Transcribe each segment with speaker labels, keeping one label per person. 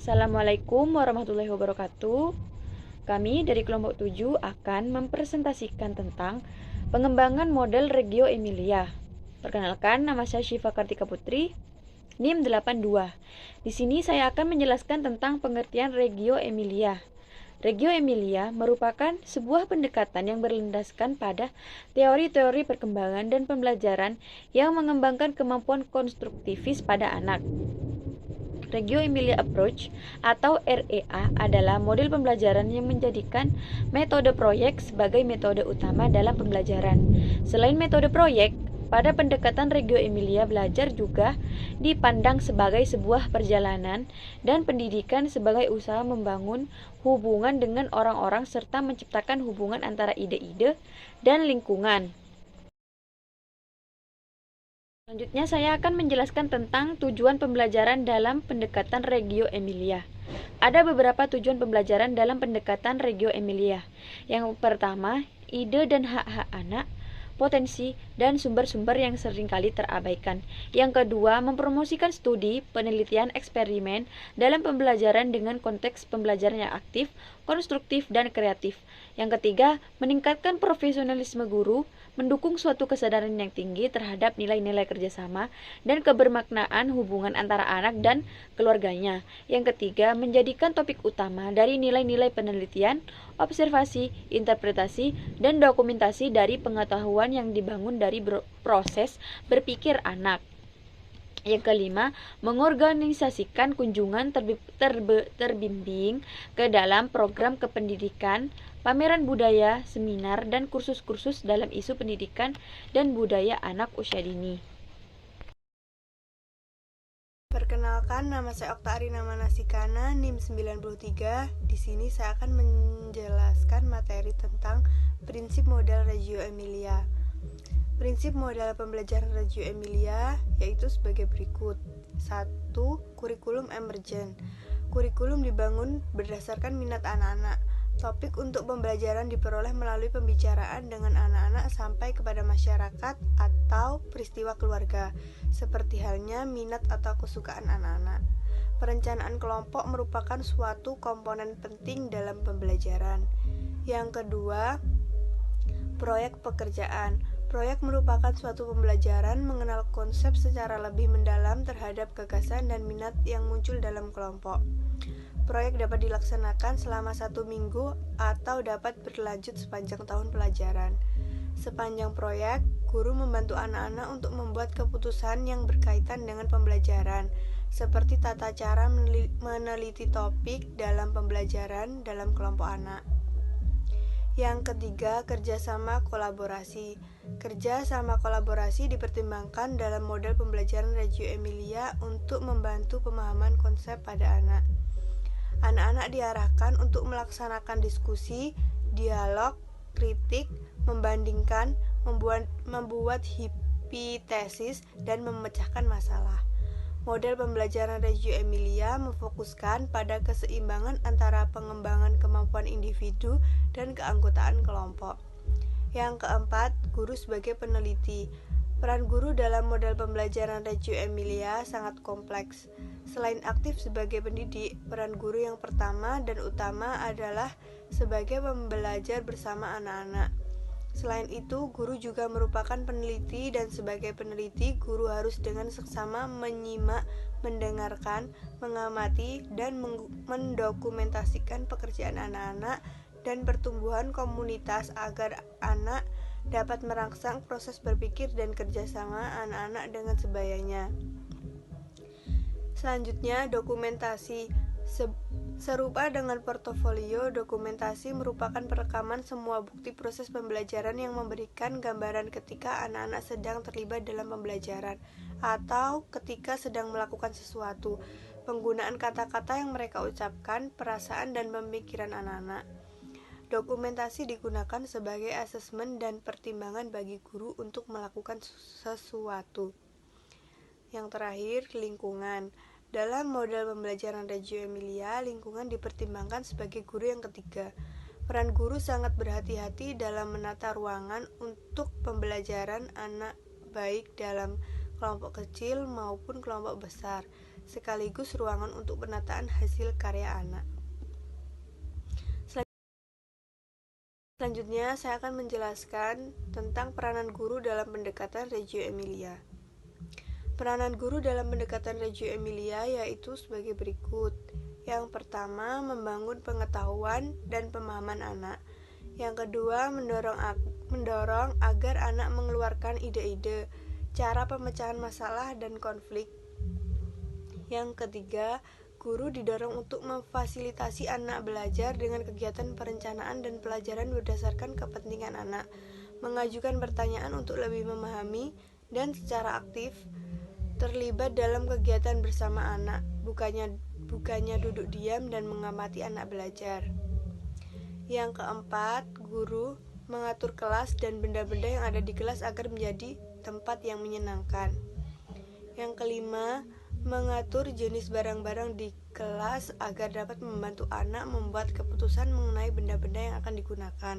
Speaker 1: Assalamualaikum warahmatullahi wabarakatuh. Kami dari kelompok 7 akan mempresentasikan tentang pengembangan model Reggio Emilia. Perkenalkan, nama saya Syifa Kartika Putri, NIM 82. Di sini saya akan menjelaskan tentang pengertian Reggio Emilia. Reggio Emilia merupakan sebuah pendekatan yang berlandaskan pada teori-teori perkembangan dan pembelajaran yang mengembangkan kemampuan konstruktivis pada anak. Reggio Emilia Approach atau REA adalah model pembelajaran yang menjadikan metode proyek sebagai metode utama dalam pembelajaran. Selain metode proyek, pada pendekatan Reggio Emilia belajar juga dipandang sebagai sebuah perjalanan dan pendidikan sebagai usaha membangun hubungan dengan orang-orang serta menciptakan hubungan antara ide-ide dan lingkungan. Selanjutnya saya akan menjelaskan tentang tujuan pembelajaran dalam pendekatan Reggio Emilia. Ada beberapa tujuan pembelajaran dalam pendekatan Reggio Emilia. Yang pertama, ide dan hak-hak anak, potensi, dan sumber-sumber yang seringkali terabaikan. Yang kedua, mempromosikan studi, penelitian, eksperimen dalam pembelajaran dengan konteks pembelajaran yang aktif, konstruktif, dan kreatif. Yang ketiga, meningkatkan profesionalisme guru, mendukung suatu kesadaran yang tinggi terhadap nilai-nilai kerjasama dan kebermaknaan hubungan antara anak dan keluarganya. Yang ketiga, menjadikan topik utama dari nilai-nilai penelitian, observasi, interpretasi, dan dokumentasi dari pengetahuan yang dibangun dari proses berpikir anak. Yang kelima, mengorganisasikan kunjungan terbimbing ke dalam program kependidikan, pameran budaya, seminar, dan kursus-kursus dalam isu pendidikan dan budaya anak usia dini.
Speaker 2: Perkenalkan, nama saya Okta Arina Manasikana, NIM 93. Di sini saya akan menjelaskan materi tentang prinsip model Reggio Emilia. Prinsip model pembelajaran Reggio Emilia yaitu sebagai berikut. 1. Kurikulum emergen. Kurikulum dibangun berdasarkan minat anak-anak. Topik untuk pembelajaran diperoleh melalui pembicaraan dengan anak-anak sampai kepada masyarakat atau peristiwa keluarga, seperti halnya minat atau kesukaan anak-anak. Perencanaan kelompok merupakan suatu komponen penting dalam pembelajaran. Yang kedua, proyek pekerjaan. Proyek merupakan suatu pembelajaran mengenal konsep secara lebih mendalam terhadap gagasan dan minat yang muncul dalam kelompok. Proyek dapat dilaksanakan selama 1 minggu atau dapat berlanjut sepanjang tahun pelajaran. Sepanjang proyek, guru membantu anak-anak untuk membuat keputusan yang berkaitan dengan pembelajaran, seperti tata cara meneliti topik dalam pembelajaran dalam kelompok anak. Yang ketiga, kerjasama kolaborasi. Kerjasama kolaborasi dipertimbangkan dalam model pembelajaran Reggio Emilia untuk membantu pemahaman konsep pada anak. Anak-anak diarahkan untuk melaksanakan diskusi, dialog, kritik, membandingkan, membuat hipotesis, dan memecahkan masalah. Model pembelajaran Reggio Emilia memfokuskan pada keseimbangan antara pengembangan kemampuan individu dan keanggotaan kelompok. Yang keempat, guru sebagai peneliti. Peran guru dalam model pembelajaran Reggio Emilia sangat kompleks. Selain aktif sebagai pendidik, peran guru yang pertama dan utama adalah sebagai pembelajar bersama anak-anak. Selain itu, guru juga merupakan peneliti dan sebagai peneliti, guru harus dengan seksama menyimak, mendengarkan, mengamati, dan mendokumentasikan pekerjaan anak-anak dan pertumbuhan komunitas agar anak dapat merangsang proses berpikir dan kerjasama anak-anak dengan sebayanya. Selanjutnya, dokumentasi. Serupa dengan portofolio, dokumentasi merupakan perekaman semua bukti proses pembelajaran yang memberikan gambaran ketika anak-anak sedang terlibat dalam pembelajaran atau ketika sedang melakukan sesuatu, penggunaan kata-kata yang mereka ucapkan, perasaan dan pemikiran anak-anak. Dokumentasi digunakan sebagai asesmen dan pertimbangan bagi guru untuk melakukan sesuatu. Yang terakhir, lingkungan. Dalam model pembelajaran Reggio Emilia, lingkungan dipertimbangkan sebagai guru yang ketiga. Peran guru sangat berhati-hati dalam menata ruangan untuk pembelajaran anak baik dalam kelompok kecil maupun kelompok besar. sekaligus ruangan untuk penataan hasil karya anak. Selanjutnya, saya akan menjelaskan tentang peranan guru dalam pendekatan Reggio Emilia. Peranan guru dalam pendekatan Reggio Emilia yaitu sebagai berikut. Yang pertama, membangun pengetahuan dan pemahaman anak. Yang kedua, mendorong agar anak mengeluarkan ide-ide, cara pemecahan masalah dan konflik. Yang ketiga, guru didorong untuk memfasilitasi anak belajar dengan kegiatan perencanaan dan pelajaran berdasarkan kepentingan anak, mengajukan pertanyaan untuk lebih memahami dan secara aktif terlibat dalam kegiatan bersama anak, bukannya duduk diam dan mengamati anak belajar. Yang keempat, guru mengatur kelas dan benda-benda yang ada di kelas agar menjadi tempat yang menyenangkan. Yang kelima, mengatur jenis barang-barang di kelas agar dapat membantu anak membuat keputusan mengenai benda-benda yang akan digunakan.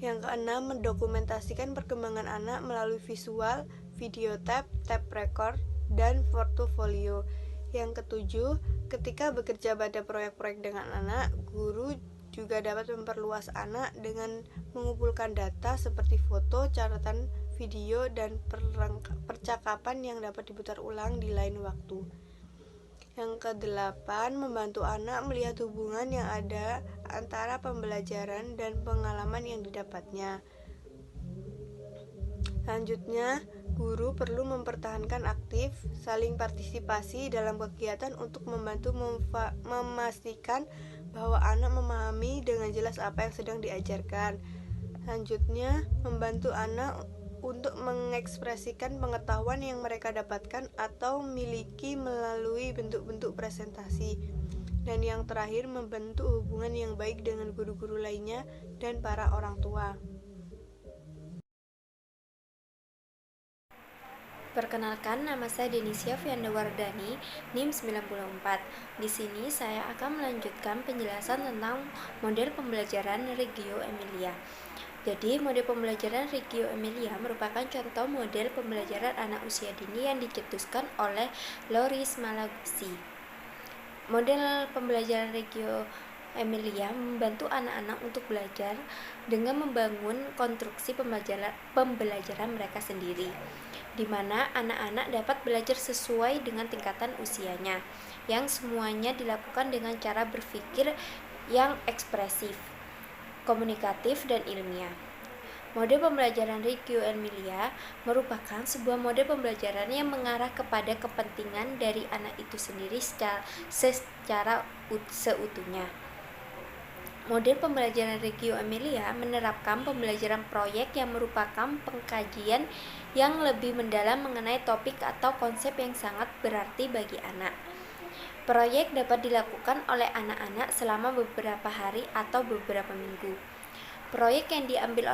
Speaker 2: Yang keenam, mendokumentasikan perkembangan anak melalui visual, video tape record, dan portofolio. Yang ketujuh, ketika bekerja pada proyek-proyek dengan anak, guru juga dapat memperluas anak dengan mengumpulkan data seperti foto, catatan video, dan percakapan yang dapat diputar ulang di lain waktu. Yang kedelapan, membantu anak melihat hubungan yang ada antara pembelajaran dan pengalaman yang didapatnya. Selanjutnya, guru perlu mempertahankan aktif, saling partisipasi dalam kegiatan untuk membantu memastikan bahwa anak memahami dengan jelas apa yang sedang diajarkan. Selanjutnya, membantu anak untuk mengekspresikan pengetahuan yang mereka dapatkan atau miliki melalui bentuk-bentuk presentasi. Dan yang terakhir, membentuk hubungan yang baik dengan guru-guru lainnya dan para orang tua.
Speaker 1: Perkenalkan, nama saya Denisia Fiandawardani, NIM 94. Di sini saya akan melanjutkan penjelasan tentang model pembelajaran Reggio Emilia. Jadi, model pembelajaran Reggio Emilia merupakan contoh model pembelajaran anak usia dini yang dicetuskan oleh Loris Malaguzzi. Model pembelajaran Reggio Emilia membantu anak-anak untuk belajar dengan membangun konstruksi pembelajaran mereka sendiri, di mana anak-anak dapat belajar sesuai dengan tingkatan usianya, yang semuanya dilakukan dengan cara berpikir yang ekspresif, komunikatif, dan ilmiah. Model pembelajaran Reggio Emilia merupakan sebuah model pembelajaran yang mengarah kepada kepentingan dari anak itu sendiri secara seutuhnya. Model pembelajaran Reggio Emilia menerapkan pembelajaran proyek yang merupakan pengkajian yang lebih mendalam mengenai topik atau konsep yang sangat berarti bagi anak. Proyek dapat dilakukan oleh anak-anak selama beberapa hari atau beberapa minggu. Proyek yang diambil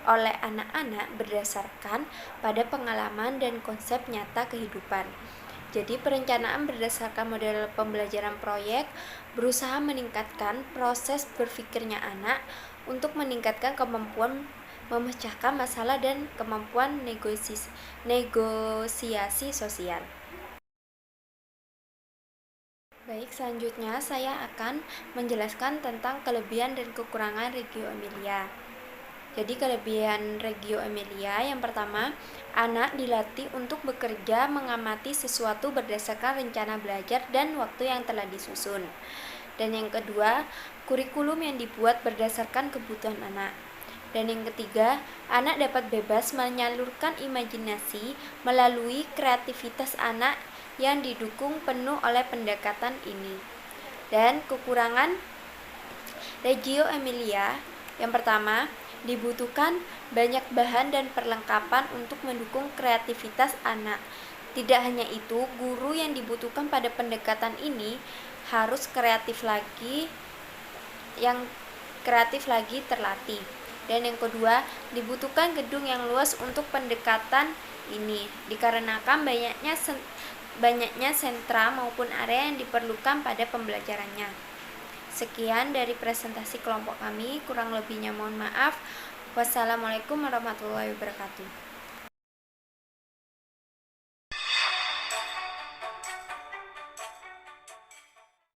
Speaker 1: oleh anak-anak berdasarkan pada pengalaman dan konsep nyata kehidupan. Jadi, perencanaan berdasarkan model pembelajaran proyek berusaha meningkatkan proses berpikirnya anak untuk meningkatkan kemampuan memecahkan masalah dan kemampuan negosiasi sosial. Baik, selanjutnya saya akan menjelaskan tentang kelebihan dan kekurangan Reggio Emilia. Jadi, kelebihan Reggio Emilia yang pertama, anak dilatih untuk bekerja mengamati sesuatu berdasarkan rencana belajar dan waktu yang telah disusun. Dan yang kedua, kurikulum yang dibuat berdasarkan kebutuhan anak. Dan yang ketiga, anak dapat bebas menyalurkan imajinasi melalui kreativitas anak yang didukung penuh oleh pendekatan ini. Dan kekurangan Reggio Emilia yang pertama, dibutuhkan banyak bahan dan perlengkapan untuk mendukung kreativitas anak. Tidak hanya itu, guru yang dibutuhkan pada pendekatan ini harus kreatif lagi terlatih. Dan yang kedua, dibutuhkan gedung yang luas untuk pendekatan ini, dikarenakan banyaknya sentra maupun area yang diperlukan pada pembelajarannya. Sekian dari presentasi kelompok kami, kurang lebihnya mohon maaf. Wassalamualaikum warahmatullahi wabarakatuh.